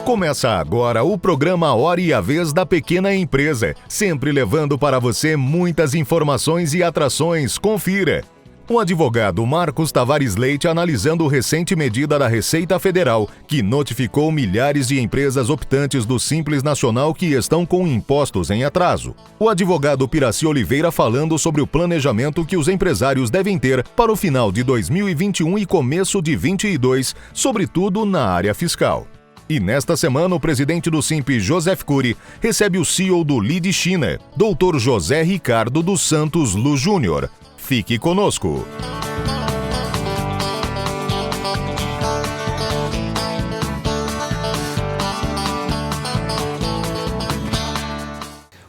Começa agora o programa Hora e a Vez da Pequena Empresa, sempre levando para você muitas informações e atrações. Confira. O advogado Marcos Tavares Leite analisando recente medida da Receita Federal, que notificou milhares de empresas optantes do Simples Nacional que estão com impostos em atraso. O advogado Piraci Oliveira falando sobre o planejamento que os empresários devem ter para o final de 2021 e começo de 2022, sobretudo na área fiscal. E nesta semana, o presidente do Simples, Joseph Cury, recebe o CEO do Lead China, Dr. José Ricardo dos Santos Lu Júnior. Fique conosco.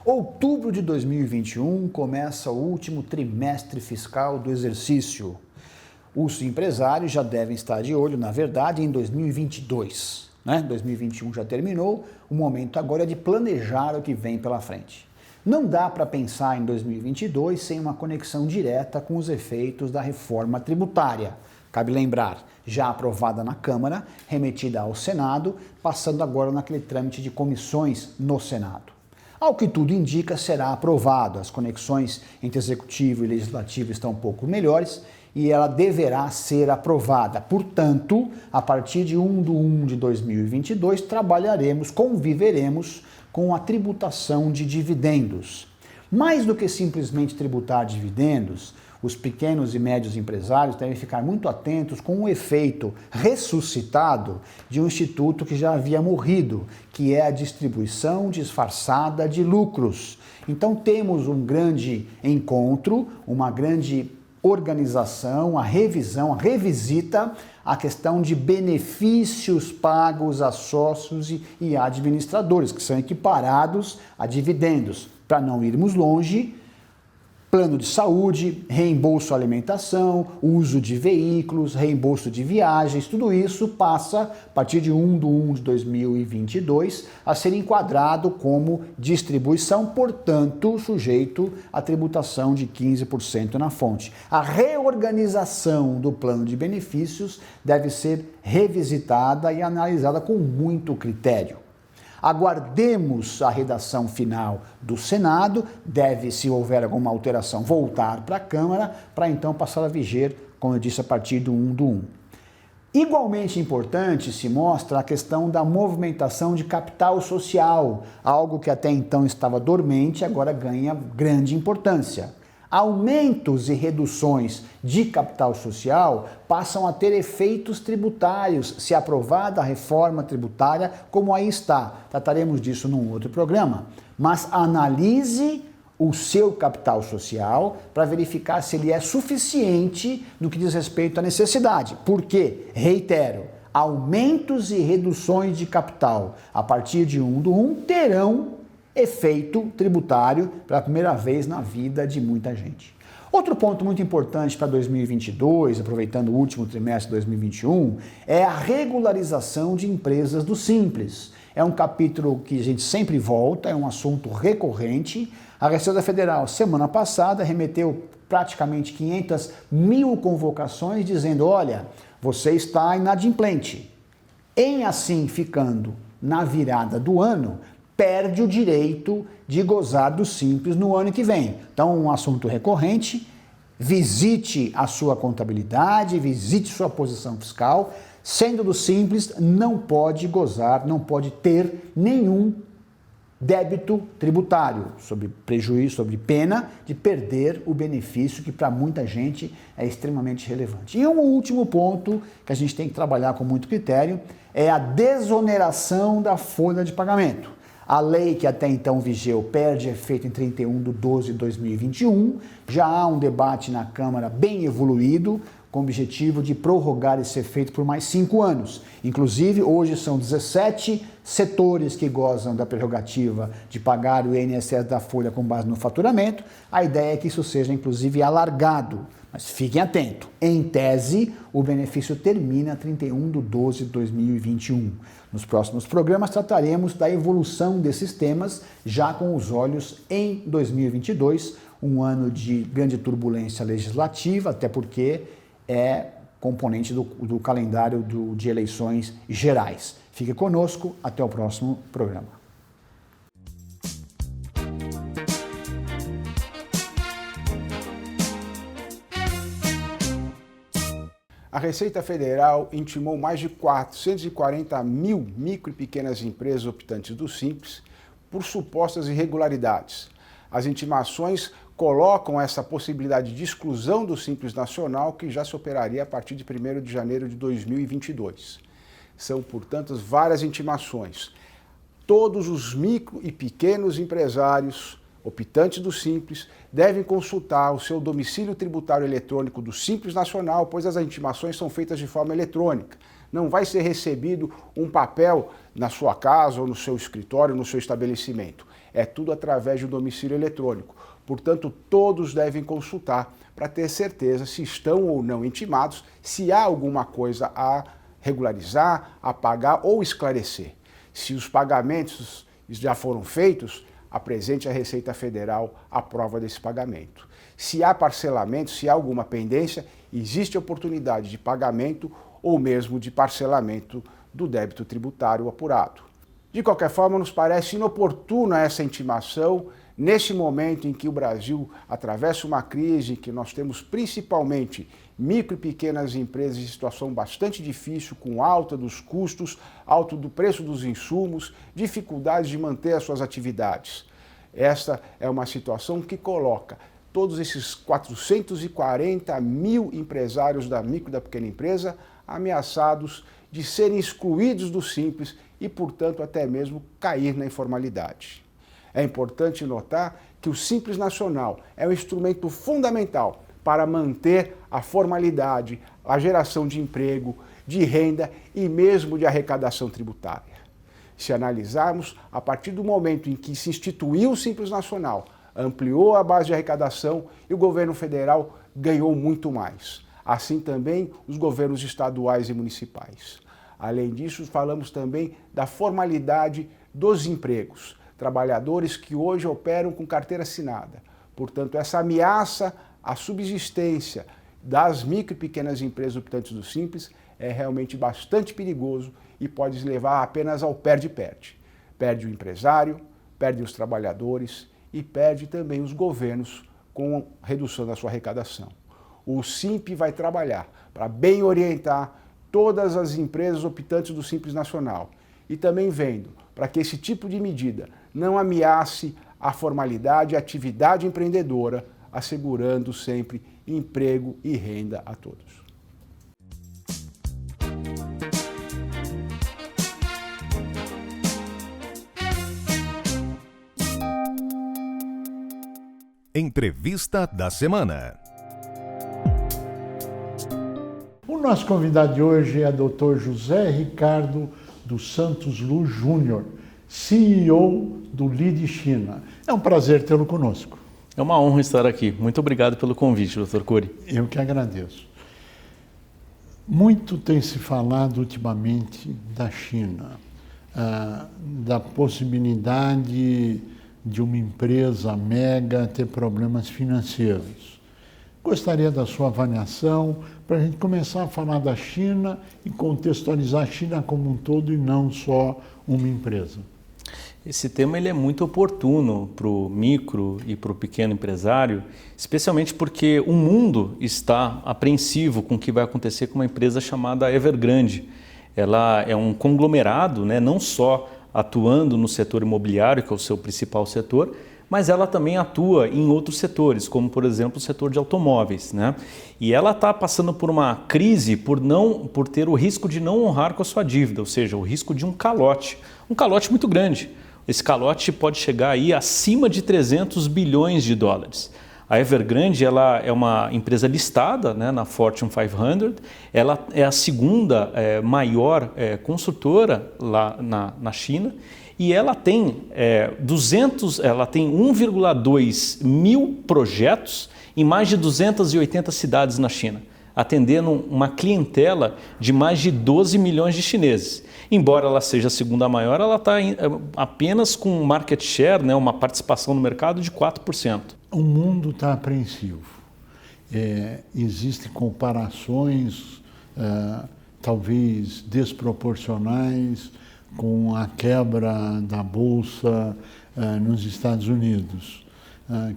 Outubro de 2021 começa o último trimestre fiscal do exercício. Os empresários já devem estar de olho, na verdade, em 2022. 2021 já terminou, o momento agora é de planejar o que vem pela frente. Não dá para pensar em 2022 sem uma conexão direta com os efeitos da reforma tributária. Cabe lembrar, já aprovada na Câmara, remetida ao Senado, passando agora naquele trâmite de comissões no Senado. Ao que tudo indica, será aprovado. As conexões entre Executivo e Legislativo estão um pouco melhores e ela deverá ser aprovada. Portanto, a partir de 1 de 2022, conviveremos com a tributação de dividendos. Mais do que simplesmente tributar dividendos, os pequenos e médios empresários devem ficar muito atentos com o efeito ressuscitado de um instituto que já havia morrido, que é a distribuição disfarçada de lucros. Então temos um grande encontro, uma grande organização, a revisão, a revisita a questão de benefícios pagos a sócios e administradores, que são equiparados a dividendos. Para não irmos longe, plano de saúde, reembolso alimentação, uso de veículos, reembolso de viagens, tudo isso passa, a partir de 1 de 2022, a ser enquadrado como distribuição, portanto, sujeito à tributação de 15% na fonte. A reorganização do plano de benefícios deve ser revisitada e analisada com muito critério. Aguardemos a redação final do Senado, deve, se houver alguma alteração, voltar para a Câmara, para então passar a viger, como eu disse, a partir do 1/1. Igualmente importante se mostra a questão da movimentação de capital social, algo que até então estava dormente, agora ganha grande importância. Aumentos e reduções de capital social passam a ter efeitos tributários, se aprovada a reforma tributária, como aí está. Trataremos disso num outro programa. Mas analise o seu capital social para verificar se ele é suficiente no que diz respeito à necessidade. Porque, reitero, aumentos e reduções de capital a partir de 1/1 terão efeito tributário pela primeira vez na vida de muita gente. Outro ponto muito importante para 2022, aproveitando o último trimestre de 2021, é a regularização de empresas do Simples. É um capítulo que a gente sempre volta, é um assunto recorrente. A Receita Federal, semana passada, remeteu praticamente 500 mil convocações dizendo, olha, você está inadimplente. Em assim ficando na virada do ano, perde o direito de gozar do Simples no ano que vem. Então, um assunto recorrente, visite a sua contabilidade, visite sua posição fiscal. Sendo do Simples, não pode gozar, não pode ter nenhum débito tributário, sob prejuízo, sob pena de perder o benefício que para muita gente é extremamente relevante. E um último ponto que a gente tem que trabalhar com muito critério é a desoneração da folha de pagamento. A lei que até então vigeu perde efeito em 31/12/2021. Já há um debate na Câmara bem evoluído, com o objetivo de prorrogar esse efeito por mais 5 anos. Inclusive, hoje são 17 setores que gozam da prerrogativa de pagar o INSS da folha com base no faturamento. A ideia é que isso seja, inclusive, alargado. Mas fiquem atentos. Em tese, o benefício termina 31/12/2021. Nos próximos programas trataremos da evolução desses temas, já com os olhos em 2022, um ano de grande turbulência legislativa, até porque é componente do calendário de eleições gerais. Fique conosco, até o próximo programa. A Receita Federal intimou mais de 440 mil micro e pequenas empresas optantes do Simples por supostas irregularidades. As intimações colocam essa possibilidade de exclusão do Simples Nacional, que já se operaria a partir de 1º de janeiro de 2022. São, portanto, várias intimações. Todos os micro e pequenos empresários optantes do Simples devem consultar o seu domicílio tributário eletrônico do Simples Nacional, pois as intimações são feitas de forma eletrônica. Não vai ser recebido um papel na sua casa ou no seu escritório, no seu estabelecimento. É tudo através de um domicílio eletrônico. Portanto, todos devem consultar para ter certeza se estão ou não intimados, se há alguma coisa a regularizar, a pagar ou esclarecer. Se os pagamentos já foram feitos, apresente à Receita Federal a prova desse pagamento. Se há parcelamento, se há alguma pendência, existe oportunidade de pagamento ou mesmo de parcelamento do débito tributário apurado. De qualquer forma, nos parece inoportuna essa intimação nesse momento em que o Brasil atravessa uma crise, que nós temos principalmente micro e pequenas empresas em situação bastante difícil, com alta dos custos, alta do preço dos insumos, dificuldades de manter as suas atividades. Esta é uma situação que coloca todos esses 440 mil empresários da micro e da pequena empresa ameaçados de serem excluídos do Simples e, portanto, até mesmo cair na informalidade. É importante notar que o Simples Nacional é um instrumento fundamental para manter a formalidade, a geração de emprego, de renda e mesmo de arrecadação tributária. Se analisarmos, a partir do momento em que se instituiu o Simples Nacional, ampliou a base de arrecadação e o governo federal ganhou muito mais. Assim também os governos estaduais e municipais. Além disso, falamos também da formalidade dos empregos, trabalhadores que hoje operam com carteira assinada. Portanto, essa ameaça à subsistência das micro e pequenas empresas optantes do Simples é realmente bastante perigoso e pode levar apenas ao perde-perde. Perde o empresário, perde os trabalhadores e perde também os governos com a redução da sua arrecadação. O Simples vai trabalhar para bem orientar todas as empresas optantes do Simples Nacional e também vendo para que esse tipo de medida não ameace a formalidade e a atividade empreendedora, assegurando sempre emprego e renda a todos. Entrevista da semana. O nosso convidado de hoje é o Dr. José Ricardo dos Santos Luz Júnior, CEO do Lide China. É um prazer tê-lo conosco. É uma honra estar aqui. Muito obrigado pelo convite, Dr. Cury. Eu que agradeço. Muito tem se falado ultimamente da China, da possibilidade de uma empresa mega ter problemas financeiros. Gostaria da sua avaliação para a gente começar a falar da China e contextualizar a China como um todo e não só uma empresa. Esse tema ele é muito oportuno para o micro e para o pequeno empresário, especialmente porque o mundo está apreensivo com o que vai acontecer com uma empresa chamada Evergrande. Ela é um conglomerado, né, não só atuando no setor imobiliário, que é o seu principal setor, mas ela também atua em outros setores, como por exemplo o setor de automóveis, né? E ela está passando por uma crise por ter o risco de não honrar com a sua dívida, ou seja, o risco de um calote muito grande. Esse calote pode chegar aí acima de 300 bilhões de dólares. A Evergrande ela é uma empresa listada, né, na Fortune 500, ela é a segunda maior construtora lá na China e ela tem 1,2 mil projetos em mais de 280 cidades na China, atendendo uma clientela de mais de 12 milhões de chineses. Embora ela seja a segunda maior, ela está apenas com um market share, né, uma participação no mercado de 4%. O mundo está apreensivo. Existem comparações talvez desproporcionais com a quebra da Bolsa nos Estados Unidos,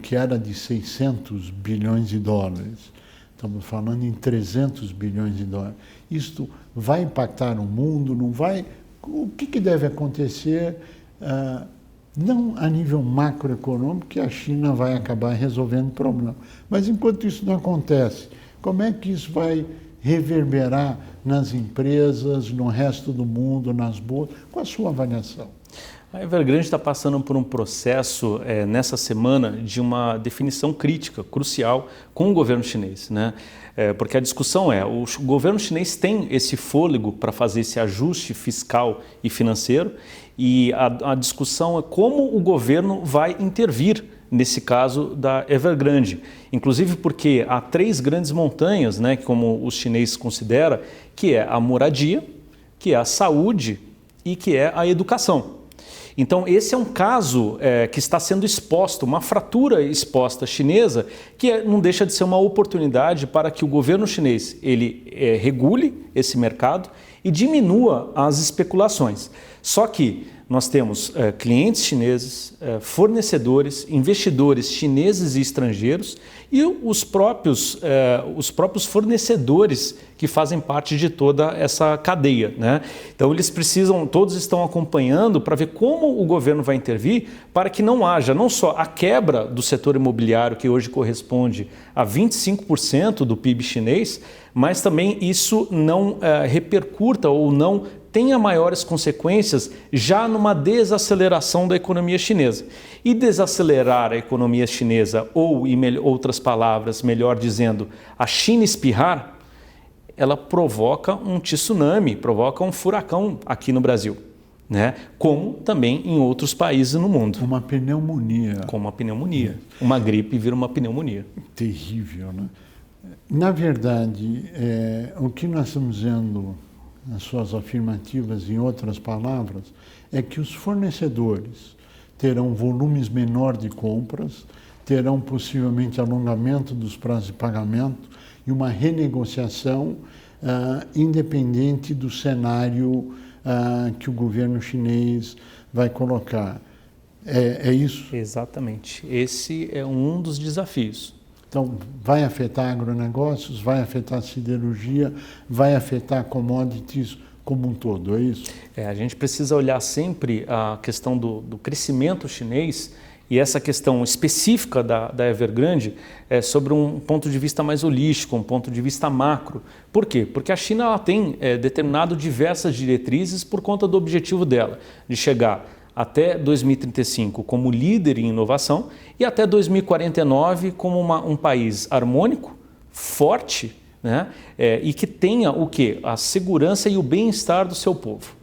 que era de 600 bilhões de dólares. Estamos falando em 300 bilhões de dólares. Isto vai impactar o mundo? Não vai? O que deve acontecer? Não a nível macroeconômico, que a China vai acabar resolvendo o problema. Mas enquanto isso não acontece, como é que isso vai reverberar nas empresas, no resto do mundo, nas bolsas? Qual a sua avaliação? A Evergrande está passando por um processo nessa semana de uma definição crítica, crucial, com o governo chinês, né? Porque a discussão o governo chinês tem esse fôlego para fazer esse ajuste fiscal e financeiro, e a discussão é como o governo vai intervir nesse caso da Evergrande. Inclusive porque há 3 grandes montanhas, né, como os chineses consideram, que é a moradia, que é a saúde e que é a educação. Então, esse é um caso que está sendo exposto, uma fratura exposta chinesa, que não deixa de ser uma oportunidade para que o governo chinês regule esse mercado e diminua as especulações. Só que nós temos clientes chineses, fornecedores, investidores chineses e estrangeiros e os próprios fornecedores que fazem parte de toda essa cadeia, né? Então eles precisam, todos estão acompanhando para ver como o governo vai intervir para que não haja não só a quebra do setor imobiliário, que hoje corresponde a 25% do PIB chinês, mas também isso não repercuta ou não tenha maiores consequências já numa desaceleração da economia chinesa. E desacelerar a economia chinesa, ou em outras palavras, melhor dizendo, a China espirrar, ela provoca um tsunami, provoca um furacão aqui no Brasil, né? Como também em outros países no mundo. Uma pneumonia. Como uma pneumonia. Uma gripe vira uma pneumonia. Terrível, né? Na verdade, o que nós estamos vendo nas suas afirmativas, em outras palavras, é que os fornecedores terão volumes menor de compras, terão possivelmente alongamento dos prazos de pagamento e uma renegociação independente do cenário que o governo chinês vai colocar. É isso? Exatamente. Esse é um dos desafios. Então, vai afetar agronegócios, vai afetar siderurgia, vai afetar commodities como um todo, é isso? A gente precisa olhar sempre a questão do crescimento chinês e essa questão específica da Evergrande sobre um ponto de vista mais holístico, um ponto de vista macro. Por quê? Porque a China ela tem determinado diversas diretrizes por conta do objetivo dela, de chegar até 2035 como líder em inovação e até 2049 como um país harmônico, forte, né? E que tenha o quê? A segurança e o bem-estar do seu povo.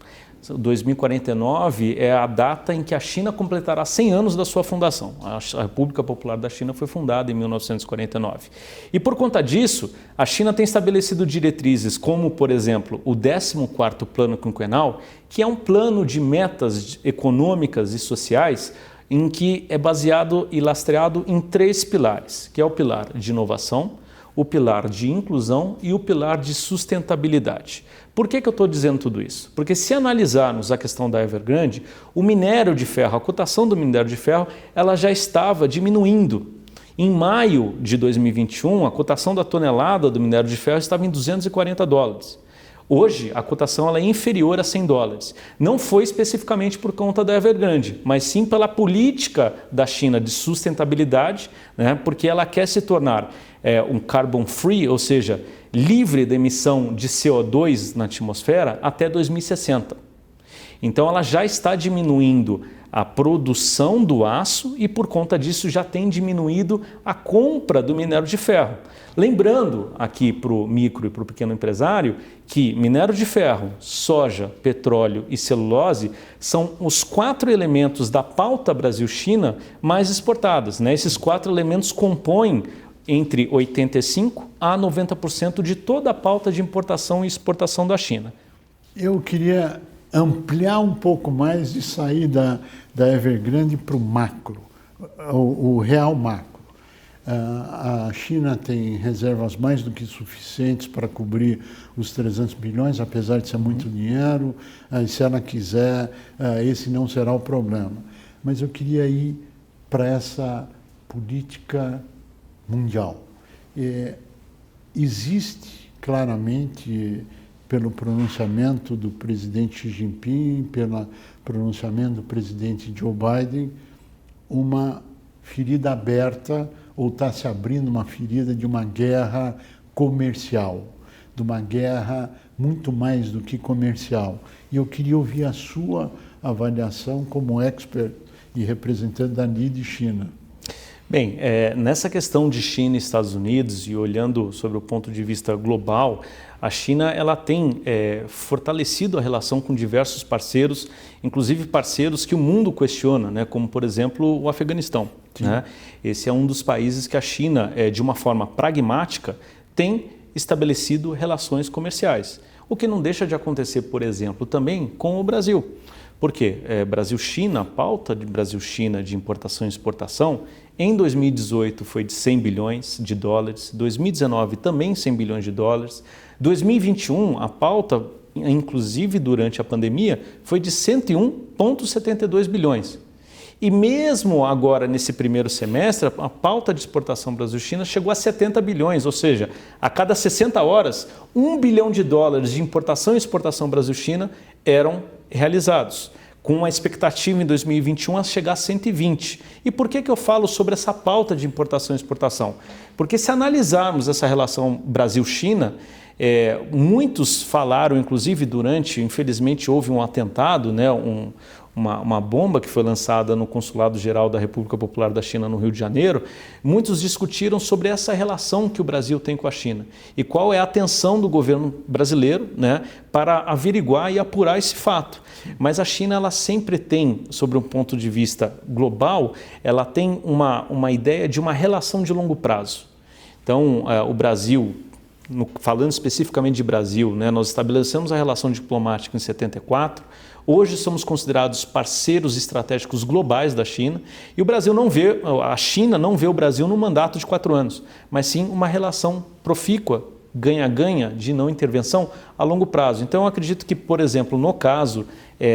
2049 é a data em que a China completará 100 anos da sua fundação. A República Popular da China foi fundada em 1949. E por conta disso, a China tem estabelecido diretrizes como, por exemplo, o 14º Plano Quinquenal, que é um plano de metas econômicas e sociais em que é baseado e lastreado em 3 pilares, que é o pilar de inovação, o pilar de inclusão e o pilar de sustentabilidade. Por que eu estou dizendo tudo isso? Porque se analisarmos a questão da Evergrande, o minério de ferro, a cotação do minério de ferro, ela já estava diminuindo. Em maio de 2021, a cotação da tonelada do minério de ferro estava em $240. Hoje, a cotação ela é inferior a $100. Não foi especificamente por conta da Evergrande, mas sim pela política da China de sustentabilidade, né? Porque ela quer se tornar um carbon free, ou seja, livre da emissão de CO2 na atmosfera até 2060. Então ela já está diminuindo a produção do aço e por conta disso já tem diminuído a compra do minério de ferro. Lembrando aqui para o micro e para o pequeno empresário que minério de ferro, soja, petróleo e celulose são os 4 elementos da pauta Brasil-China mais exportados, né? Esses 4 elementos compõem entre 85% a 90% de toda a pauta de importação e exportação da China. Eu queria ampliar um pouco mais e sair da Evergrande para o macro, o real macro. A China tem reservas mais do que suficientes para cobrir os 300 bilhões, apesar de ser muito dinheiro. Se ela quiser, esse não será o problema. Mas eu queria ir para essa política mundial. Existe claramente, pelo pronunciamento do presidente Xi Jinping, pelo pronunciamento do presidente Joe Biden, uma ferida aberta, ou está se abrindo uma ferida de uma guerra comercial, de uma guerra muito mais do que comercial. E eu queria ouvir a sua avaliação como expert e representante da NIDE China. Bem, nessa questão de China e Estados Unidos, e olhando sobre o ponto de vista global, a China ela tem fortalecido a relação com diversos parceiros, inclusive parceiros que o mundo questiona, né, como, por exemplo, o Afeganistão. Né? Esse é um dos países que a China, de uma forma pragmática, tem estabelecido relações comerciais. O que não deixa de acontecer, por exemplo, também com o Brasil. Por quê? Brasil-China, a pauta de Brasil-China de importação e exportação, em 2018 foi de 100 bilhões de dólares, 2019 também 100 bilhões de dólares, 2021 a pauta, inclusive durante a pandemia, foi de 101,72 bilhões. E mesmo agora, nesse primeiro semestre, a pauta de exportação Brasil-China chegou a 70 bilhões, ou seja, a cada 60 horas, 1 bilhão de dólares de importação e exportação Brasil-China eram realizados, com a expectativa em 2021 a chegar a 120. E por que eu falo sobre essa pauta de importação e exportação? Porque se analisarmos essa relação Brasil-China, muitos falaram, inclusive infelizmente houve um atentado, né, uma bomba que foi lançada no Consulado Geral da República Popular da China no Rio de Janeiro, muitos discutiram sobre essa relação que o Brasil tem com a China e qual é a atenção do governo brasileiro, né, para averiguar e apurar esse fato. Mas a China ela sempre tem, sobre um ponto de vista global, ela tem uma ideia de uma relação de longo prazo. Então, o Brasil, falando especificamente de Brasil, né, nós estabelecemos a relação diplomática em 74, hoje somos considerados parceiros estratégicos globais da China e a China não vê o Brasil num mandato de 4 anos, mas sim uma relação profícua, ganha-ganha, de não intervenção a longo prazo. Então eu acredito que, por exemplo, no caso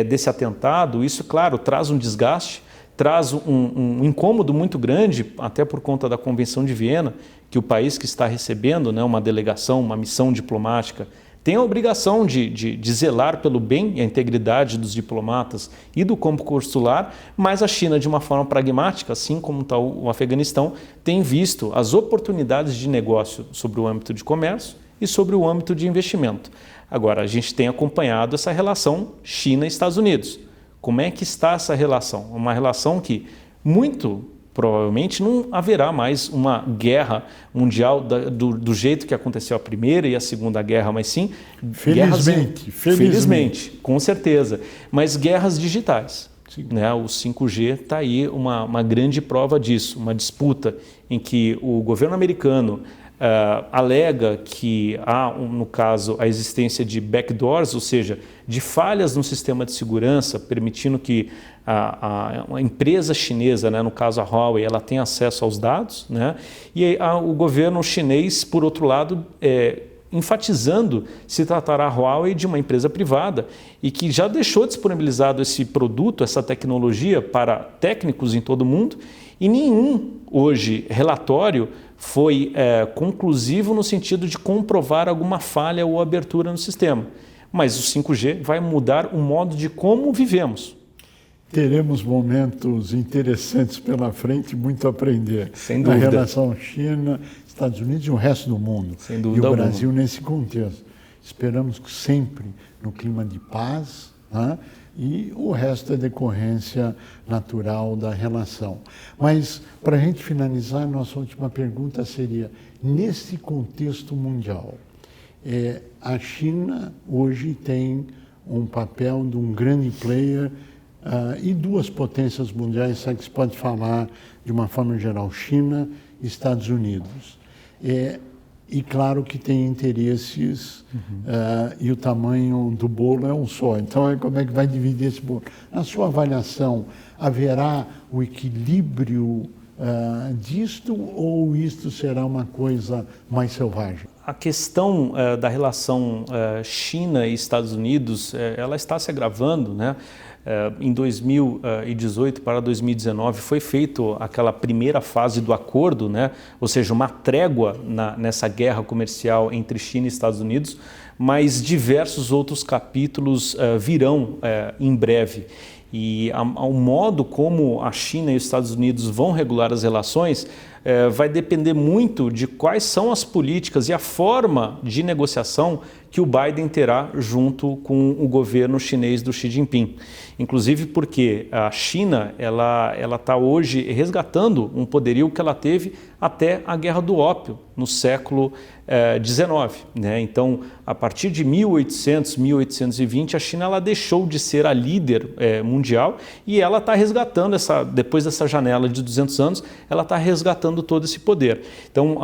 desse atentado, isso, claro, traz um desgaste, traz um incômodo muito grande, até por conta da Convenção de Viena, que o país que está recebendo, né, uma delegação, uma missão diplomática, tem a obrigação de zelar pelo bem e a integridade dos diplomatas e do campo consular, mas a China, de uma forma pragmática, assim como está o Afeganistão, tem visto as oportunidades de negócio sobre o âmbito de comércio e sobre o âmbito de investimento. Agora, a gente tem acompanhado essa relação China e Estados Unidos. Como é que está essa relação? Uma relação que muito provavelmente não haverá mais uma guerra mundial do jeito que aconteceu a Primeira e a Segunda Guerra, mas sim felizmente, com certeza, mas guerras digitais. Né? O 5G está aí uma grande prova disso, uma disputa em que o governo americano alega que há, no caso, a existência de backdoors, ou seja, de falhas no sistema de segurança, permitindo que a empresa chinesa, né, no caso a Huawei, ela tenha acesso aos dados, né, e o governo chinês, por outro lado, enfatizando se tratará a Huawei de uma empresa privada e que já deixou disponibilizado esse produto, essa tecnologia para técnicos em todo o mundo, e nenhum, hoje, relatório foi conclusivo no sentido de comprovar alguma falha ou abertura no sistema. Mas o 5G vai mudar o modo de como vivemos. Teremos momentos interessantes pela frente, muito a aprender. Sem dúvida. Na relação China, Estados Unidos e o resto do mundo. Sem dúvida e o Brasil nesse contexto. Esperamos que sempre no clima de paz, né? E o resto é decorrência natural da relação. Mas, para a gente finalizar, nossa última pergunta seria, nesse contexto mundial, a China hoje tem um papel de um grande player e duas potências mundiais, que se pode falar de uma forma geral, China e Estados Unidos. E claro que tem interesses e o tamanho do bolo é um só. Então, como é que vai dividir esse bolo? Na sua avaliação, haverá o equilíbrio disto, ou isto será uma coisa mais selvagem? A questão da relação China e Estados Unidos, ela está se agravando, né? Em 2018 para 2019 foi feita aquela primeira fase do acordo, né? Ou seja, uma trégua nessa guerra comercial entre China e Estados Unidos, mas diversos outros capítulos virão em breve. E ao modo como a China e os Estados Unidos vão regular as relações vai depender muito de quais são as políticas e a forma de negociação que o Biden terá junto com o governo chinês do Xi Jinping. Inclusive porque a China ela está hoje resgatando um poderio que ela teve até a Guerra do Ópio, no século XIX. Né? Então, a partir de 1800, 1820, a China ela deixou de ser a líder mundial e ela está resgatando, depois dessa janela de 200 anos, ela está resgatando todo esse poder. Então,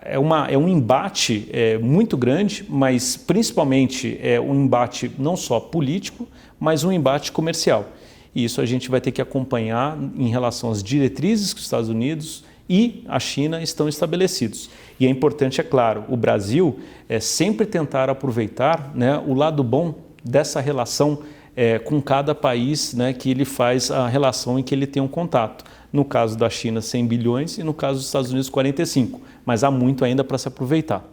é um embate muito grande, mas principalmente é um embate não só político, mas um embate comercial. E isso a gente vai ter que acompanhar em relação às diretrizes que os Estados Unidos e a China estão estabelecidos. E é importante, é claro, o Brasil sempre tentar aproveitar, né, o lado bom dessa relação com cada país, né, que ele faz a relação em que ele tem um contato. No caso da China, 100 bilhões e no caso dos Estados Unidos, 45. Mas há muito ainda para se aproveitar.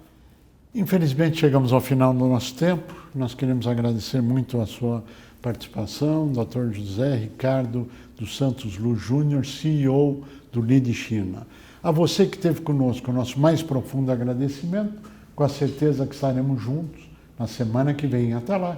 Infelizmente, chegamos ao final do nosso tempo. Nós queremos agradecer muito a sua participação, Dr. José Ricardo dos Santos Luz Júnior, CEO do Lide China. A você que esteve conosco, o nosso mais profundo agradecimento, com a certeza que estaremos juntos na semana que vem. Até lá!